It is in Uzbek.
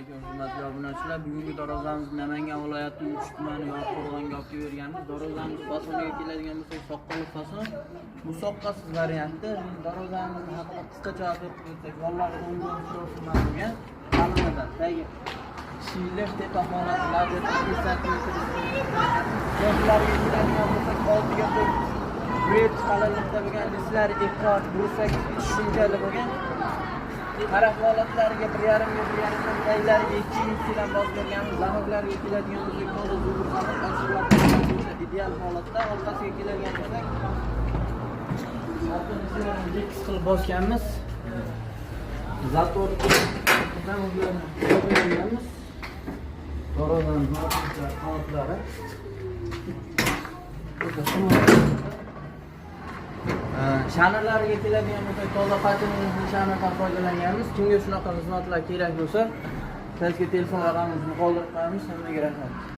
alaykum hurmatli obunachilar. Bugungi darvozamiz Namangan viloyatining 3 tumani Yoqqo'rg'onga olib kelganmiz. Darvozamiz fasoniga keladigan bo'lsak, soqqali fason. Bu soqqasiz varianti. Darvozamiz haqida qisqacha gapirib o'tsak, vallahi 10 xizmat bo'lgan. Qalinidan tagi shiylar tepa holati lazer 2 sm. Yoshlarga keladigan bo'lsak, 6 ga 4 bret qalinlikda bo'lgan dislar ekran bursak tushunchali bo'lgan. Taraf holatlariga 1,5 ga 1,5 taylariga 2 inchdan bostirganmiz. Zamoklarga keladigan bo'lsak, to'g'ri zubur qilib ochilib ideal holatda. Orqasiga keladigan bo'lsak, motorni qilib bosganmiz. Zator zamoklarni qo'yganmiz. Darvozamiz qanotlari Shanalarga keladigan bo'lsak, toza patinimizning shanadan foydalanganmiz. Kimga shunaqa xizmatlar kerak bo'lsa, sizga telefon raqamimizni qoldirib qo'yamiz. Hammaga rahmat.